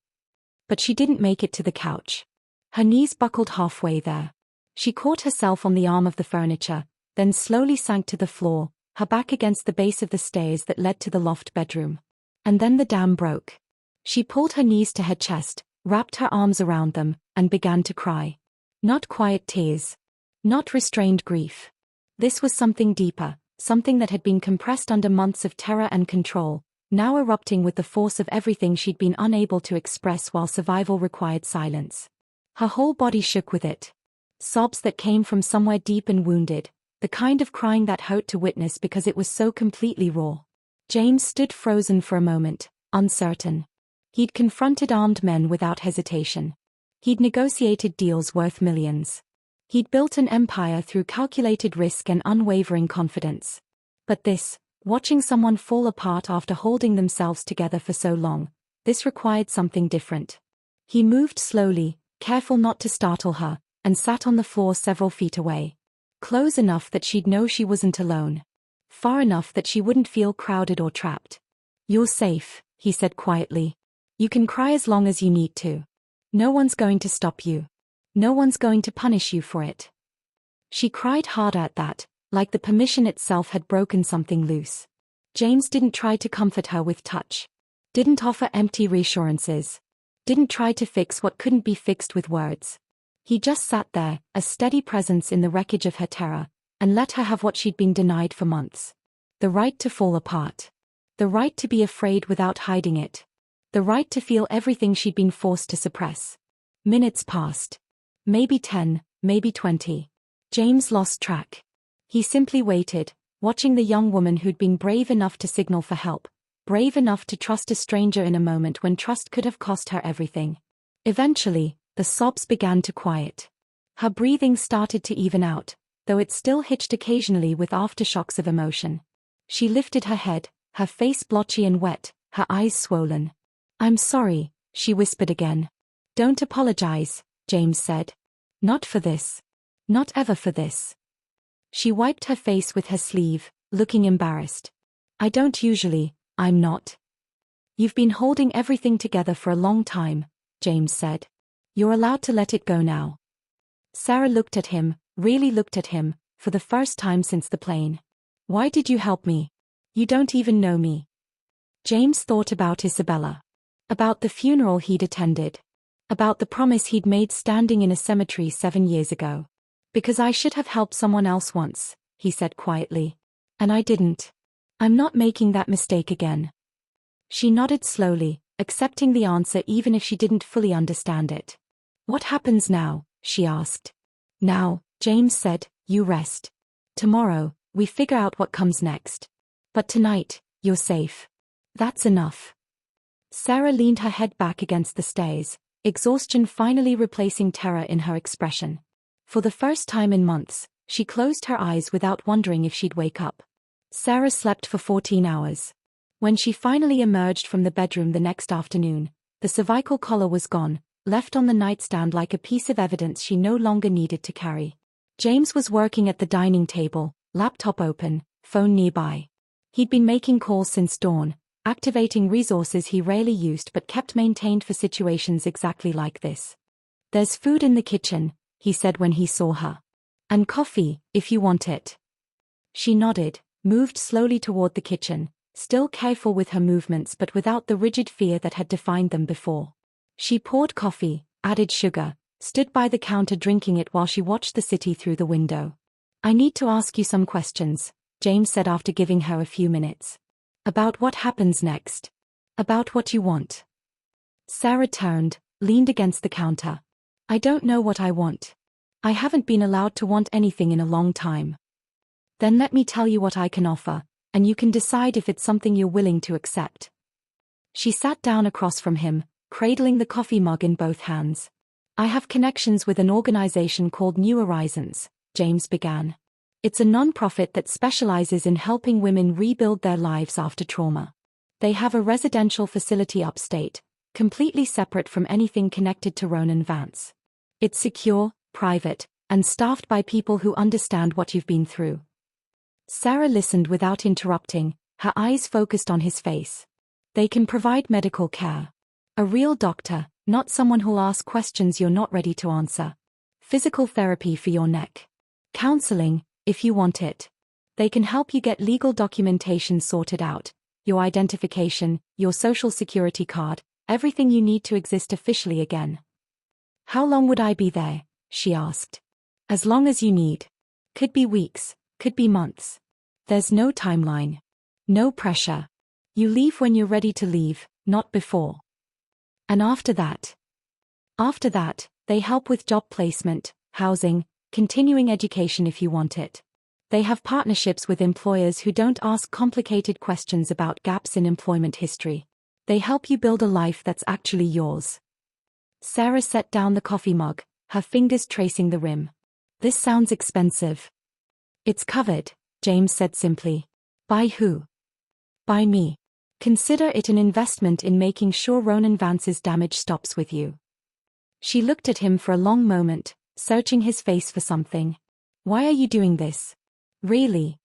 But she didn't make it to the couch. Her knees buckled halfway there. She caught herself on the arm of the furniture, then slowly sank to the floor, her back against the base of the stairs that led to the loft bedroom. And then the dam broke. She pulled her knees to her chest, wrapped her arms around them, and began to cry. Not quiet tears. Not restrained grief. This was something deeper, something that had been compressed under months of terror and control, now erupting with the force of everything she'd been unable to express while survival required silence. Her whole body shook with it. Sobs that came from somewhere deep and wounded, the kind of crying that hurt to witness because it was so completely raw. James stood frozen for a moment, uncertain. He'd confronted armed men without hesitation. He'd negotiated deals worth millions. He'd built an empire through calculated risk and unwavering confidence. But this, watching someone fall apart after holding themselves together for so long, this required something different. He moved slowly, careful not to startle her, and sat on the floor several feet away. Close enough that she'd know she wasn't alone. Far enough that she wouldn't feel crowded or trapped. "You're safe," he said quietly. "You can cry as long as you need to. No one's going to stop you. No one's going to punish you for it." She cried harder at that, like the permission itself had broken something loose. James didn't try to comfort her with touch. Didn't offer empty reassurances. Didn't try to fix what couldn't be fixed with words. He just sat there, a steady presence in the wreckage of her terror, and let her have what she'd been denied for months. The right to fall apart. The right to be afraid without hiding it. The right to feel everything she'd been forced to suppress. Minutes passed. Maybe 10, maybe 20. James lost track. He simply waited, watching the young woman who'd been brave enough to signal for help, brave enough to trust a stranger in a moment when trust could have cost her everything. Eventually, the sobs began to quiet. Her breathing started to even out, though it still hitched occasionally with aftershocks of emotion. She lifted her head, her face blotchy and wet, her eyes swollen. "I'm sorry," she whispered again. "Don't apologize," James said. "Not for this. Not ever for this." She wiped her face with her sleeve, looking embarrassed. "I don't usually, I'm not." "You've been holding everything together for a long time," James said. "You're allowed to let it go now." Sarah looked at him, really looked at him, for the first time since the plane. "Why did you help me? You don't even know me." James thought about Isabella. About the funeral he'd attended. About the promise he'd made standing in a cemetery 7 years ago. "Because I should have helped someone else once," he said quietly. "And I didn't. I'm not making that mistake again." She nodded slowly, accepting the answer even if she didn't fully understand it. "What happens now?" she asked. Now, James said, you rest. Tomorrow, we figure out what comes next. But tonight, you're safe. That's enough. Sarah leaned her head back against the stairs, exhaustion finally replacing terror in her expression. For the first time in months, she closed her eyes without wondering if she'd wake up. Sarah slept for 14 hours. When she finally emerged from the bedroom the next afternoon, the cervical collar was gone, left on the nightstand like a piece of evidence she no longer needed to carry. James was working at the dining table, laptop open, phone nearby. He'd been making calls since dawn, activating resources he rarely used but kept maintained for situations exactly like this. There's food in the kitchen, he said when he saw her. And coffee, if you want it. She nodded, moved slowly toward the kitchen, still careful with her movements but without the rigid fear that had defined them before. She poured coffee, added sugar, stood by the counter drinking it while she watched the city through the window. I need to ask you some questions, James said after giving her a few minutes. About what happens next. About what you want. Sarah turned, leaned against the counter. I don't know what I want. I haven't been allowed to want anything in a long time. Then let me tell you what I can offer, and you can decide if it's something you're willing to accept. She sat down across from him, cradling the coffee mug in both hands. I have connections with an organization called New Horizons, James began. It's a non-profit that specializes in helping women rebuild their lives after trauma. They have a residential facility upstate, completely separate from anything connected to Ronan Vance. It's secure, private, and staffed by people who understand what you've been through. Sarah listened without interrupting, her eyes focused on his face. They can provide medical care. A real doctor, not someone who'll ask questions you're not ready to answer. Physical therapy for your neck. Counseling, if you want it. They can help you get legal documentation sorted out, your identification, your social security card, everything you need to exist officially again. How long would I be there? She asked. As long as you need. Could be weeks, could be months. There's no timeline. No pressure. You leave when you're ready to leave, not before. And after that? After that, they help with job placement, housing, continuing education if you want it. They have partnerships with employers who don't ask complicated questions about gaps in employment history. They help you build a life that's actually yours. Sarah set down the coffee mug, her fingers tracing the rim. This sounds expensive. It's covered, James said simply. By who? By me. Consider it an investment in making sure Ronan Vance's damage stops with you. She looked at him for a long moment, searching his face for something. Why are you doing this? Really?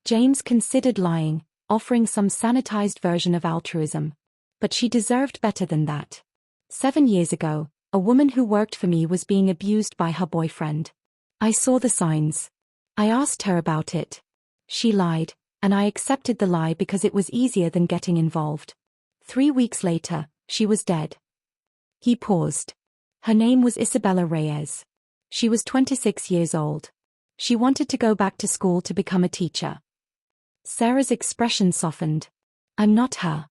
James considered lying, offering some sanitized version of altruism. But she deserved better than that. 7 years ago, a woman who worked for me was being abused by her boyfriend. I saw the signs. I asked her about it. She lied, and I accepted the lie because it was easier than getting involved. 3 weeks later, she was dead. He paused. Her name was Isabella Reyes. She was 26 years old. She wanted to go back to school to become a teacher. Sarah's expression softened. I'm not her.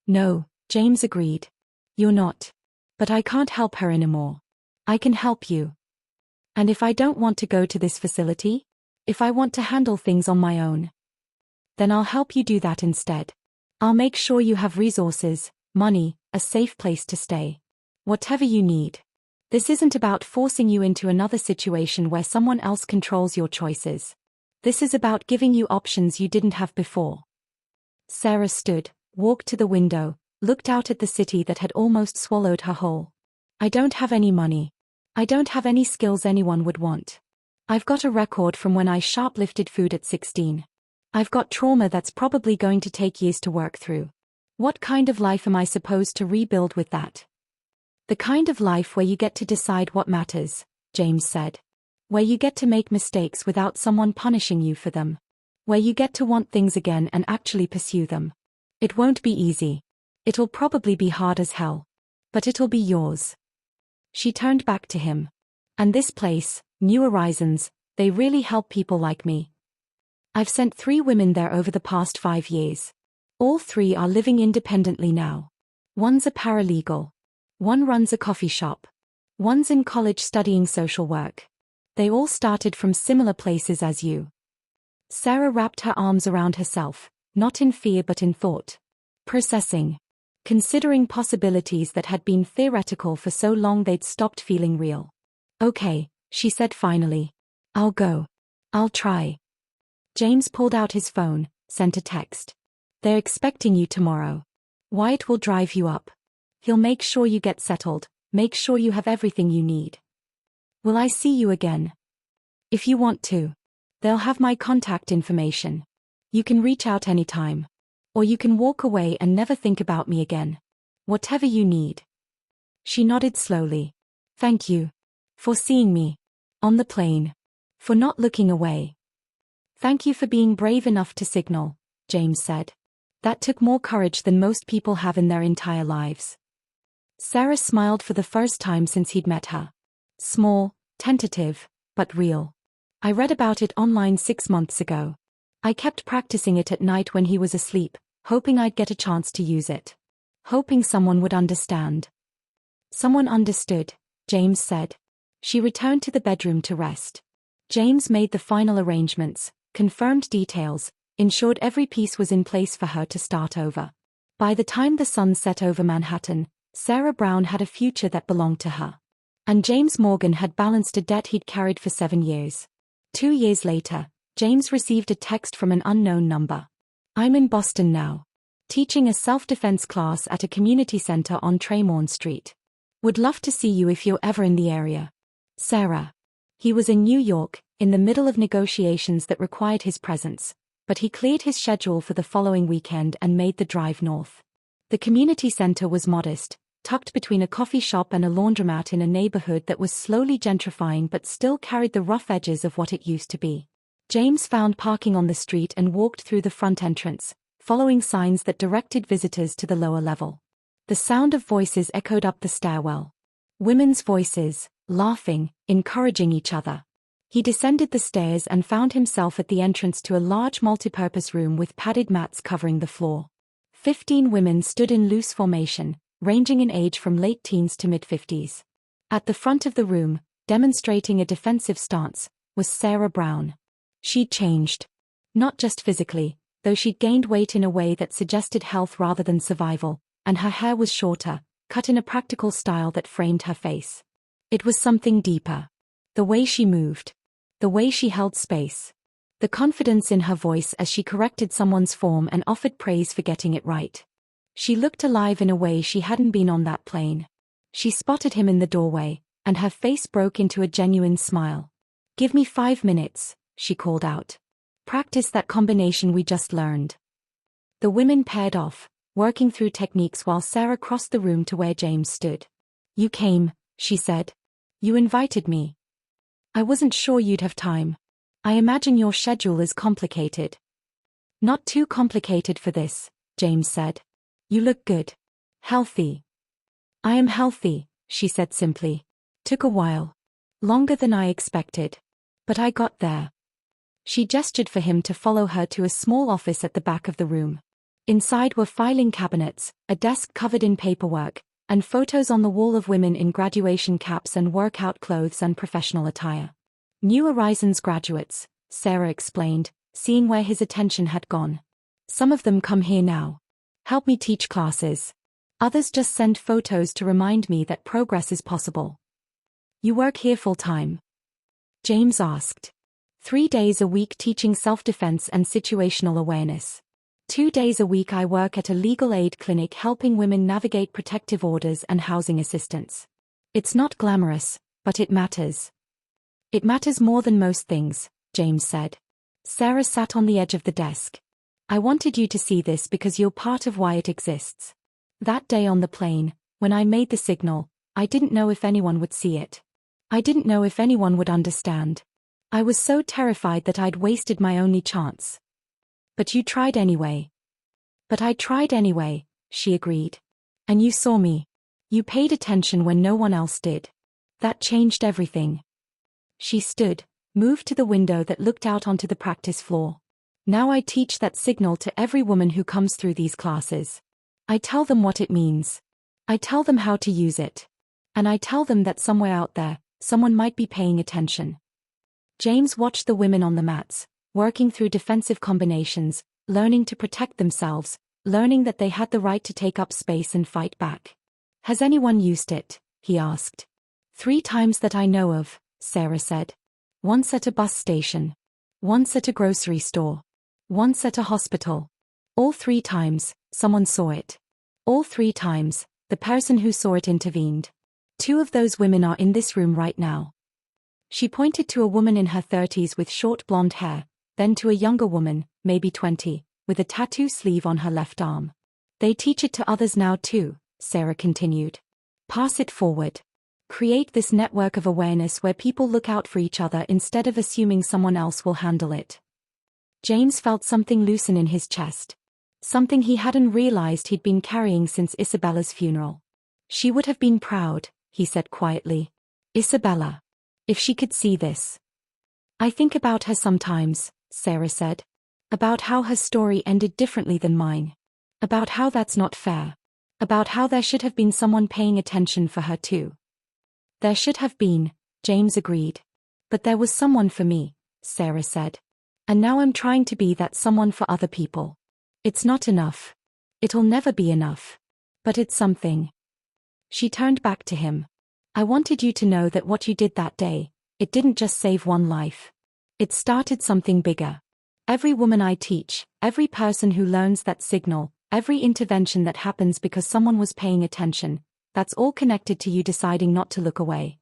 No, James agreed. You're not. But I can't help her anymore. I can help you. And if I don't want to go to this facility? If I want to handle things on my own? Then I'll help you do that instead. I'll make sure you have resources, money, a safe place to stay. Whatever you need. This isn't about forcing you into another situation where someone else controls your choices. This is about giving you options you didn't have before. Sarah stood, walked to the window, looked out at the city that had almost swallowed her whole. I don't have any money. I don't have any skills anyone would want. I've got a record from when I shoplifted food at 16. I've got trauma that's probably going to take years to work through. What kind of life am I supposed to rebuild with that? The kind of life where you get to decide what matters, James said. Where you get to make mistakes without someone punishing you for them. Where you get to want things again and actually pursue them. It won't be easy. It'll probably be hard as hell. But it'll be yours. She turned back to him. And this place, New Horizons, they really help people like me. I've sent 3 women there over the past 5 years. All 3 are living independently now. One's a paralegal. One runs a coffee shop. One's in college studying social work. They all started from similar places as you. Sarah wrapped her arms around herself, not in fear but in thought. Processing. Considering possibilities that had been theoretical for so long they'd stopped feeling real. Okay, she said finally. I'll go. I'll try. James pulled out his phone, sent a text. They're expecting you tomorrow. Wyatt will drive you up. He'll make sure you get settled, make sure you have everything you need. Will I see you again? If you want to. They'll have my contact information. You can reach out anytime. Or you can walk away and never think about me again. Whatever you need. She nodded slowly. Thank you. For seeing me. On the plane. For not looking away. Thank you for being brave enough to signal, James said. That took more courage than most people have in their entire lives. Sarah smiled for the first time since he'd met her. Small, tentative, but real. I read about it online 6 months ago. I kept practicing it at night when he was asleep, hoping I'd get a chance to use it. Hoping someone would understand. Someone understood, James said. She returned to the bedroom to rest. James made the final arrangements, confirmed details, ensured every piece was in place for her to start over. By the time the sun set over Manhattan, Sarah Brown had a future that belonged to her. And James Morgan had balanced a debt he'd carried for 7 years. 2 years later, James received a text from an unknown number. I'm in Boston now. Teaching a self-defense class at a community center on Tremorne Street. Would love to see you if you're ever in the area. Sarah. He was in New York, in the middle of negotiations that required his presence, but he cleared his schedule for the following weekend and made the drive north. The community center was modest, tucked between a coffee shop and a laundromat in a neighborhood that was slowly gentrifying but still carried the rough edges of what it used to be. James found parking on the street and walked through the front entrance, following signs that directed visitors to the lower level. The sound of voices echoed up the stairwell. Women's voices, laughing, encouraging each other. He descended the stairs and found himself at the entrance to a large multipurpose room with padded mats covering the floor. 15 women stood in loose formation, ranging in age from late teens to mid-50s. At the front of the room, demonstrating a defensive stance, was Sarah Brown. She'd changed. Not just physically, though she'd gained weight in a way that suggested health rather than survival, and her hair was shorter, cut in a practical style that framed her face. It was something deeper. The way she moved. The way she held space. The confidence in her voice as she corrected someone's form and offered praise for getting it right. She looked alive in a way she hadn't been on that plane. She spotted him in the doorway, and her face broke into a genuine smile. Give me 5 minutes, she called out. Practice that combination we just learned. The women paired off, working through techniques while Sarah crossed the room to where James stood. You came, she said. You invited me. I wasn't sure you'd have time. I imagine your schedule is complicated. Not too complicated for this, James said. You look good. Healthy. I am healthy, she said simply. Took a while. Longer than I expected. But I got there. She gestured for him to follow her to a small office at the back of the room. Inside were filing cabinets, a desk covered in paperwork, and photos on the wall of women in graduation caps and workout clothes and professional attire. New Horizons graduates, Sarah explained, seeing where his attention had gone. Some of them come here now. Help me teach classes. Others just send photos to remind me that progress is possible. You work here full-time? James asked. 3 days a week teaching self-defense and situational awareness. 2 days a week I work at a legal aid clinic helping women navigate protective orders and housing assistance. It's not glamorous, but it matters. It matters more than most things, James said. Sarah sat on the edge of the desk. I wanted you to see this because you're part of why it exists. That day on the plane, when I made the signal, I didn't know if anyone would see it. I didn't know if anyone would understand. I was so terrified that I'd wasted my only chance. But you tried anyway. But I tried anyway, she agreed. And you saw me. You paid attention when no one else did. That changed everything. She stood, moved to the window that looked out onto the practice floor. Now I teach that signal to every woman who comes through these classes. I tell them what it means. I tell them how to use it. And I tell them that somewhere out there, someone might be paying attention. James watched the women on the mats, working through defensive combinations, learning to protect themselves, learning that they had the right to take up space and fight back. Has anyone used it? He asked. 3 times that I know of, Sarah said. Once at a bus station. Once at a grocery store. Once at a hospital. All 3 times, someone saw it. All 3 times, the person who saw it intervened. 2 of those women are in this room right now. She pointed to a woman in her 30s with short blonde hair, then to a younger woman, maybe 20, with a tattoo sleeve on her left arm. They teach it to others now too, Sarah continued. Pass it forward. Create this network of awareness where people look out for each other instead of assuming someone else will handle it. James felt something loosen in his chest. Something he hadn't realized he'd been carrying since Isabella's funeral. She would have been proud, he said quietly. Isabella. If she could see this. I think about her sometimes, Sarah said. About how her story ended differently than mine. About how that's not fair. About how there should have been someone paying attention for her too. There should have been, James agreed. But there was someone for me, Sarah said. And now I'm trying to be that someone for other people. It's not enough. It'll never be enough. But it's something. She turned back to him. I wanted you to know that what you did that day, it didn't just save one life. It started something bigger. Every woman I teach, every person who learns that signal, every intervention that happens because someone was paying attention, that's all connected to you deciding not to look away.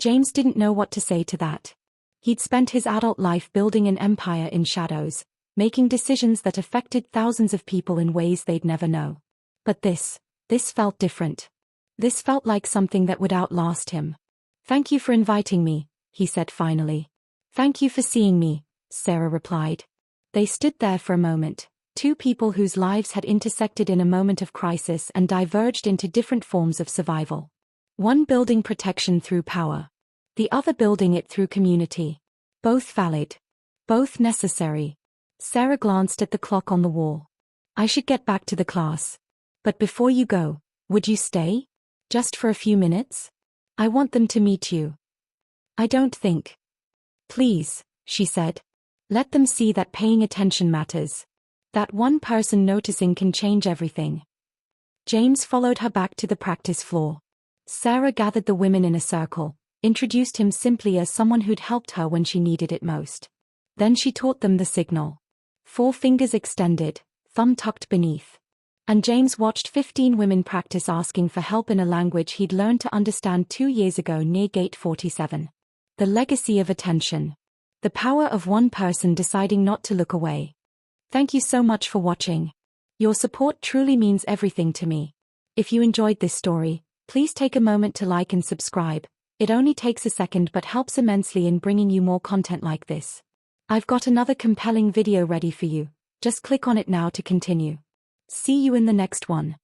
James didn't know what to say to that. He'd spent his adult life building an empire in shadows, making decisions that affected thousands of people in ways they'd never know. But this felt different. This felt like something that would outlast him. Thank you for inviting me, he said finally. Thank you for seeing me, Sarah replied. They stood there for a moment, 2 people whose lives had intersected in a moment of crisis and diverged into different forms of survival. One building protection through power. The other building it through community. Both valid. Both necessary. Sarah glanced at the clock on the wall. I should get back to the class. But before you go, would you stay? Just for a few minutes? I want them to meet you. I don't think. Please, she said. Let them see that paying attention matters. That one person noticing can change everything. James followed her back to the practice floor. Sarah gathered the women in a circle, introduced him simply as someone who'd helped her when she needed it most. Then she taught them the signal. 4 fingers extended, thumb tucked beneath. And James watched 15 women practice asking for help in a language he'd learned to understand 2 years ago near Gate 47. The legacy of attention. The power of one person deciding not to look away. Thank you so much for watching. Your support truly means everything to me. If you enjoyed this story, please take a moment to like and subscribe. It only takes a second but helps immensely in bringing you more content like this. I've got another compelling video ready for you. Just click on it now to continue. See you in the next one.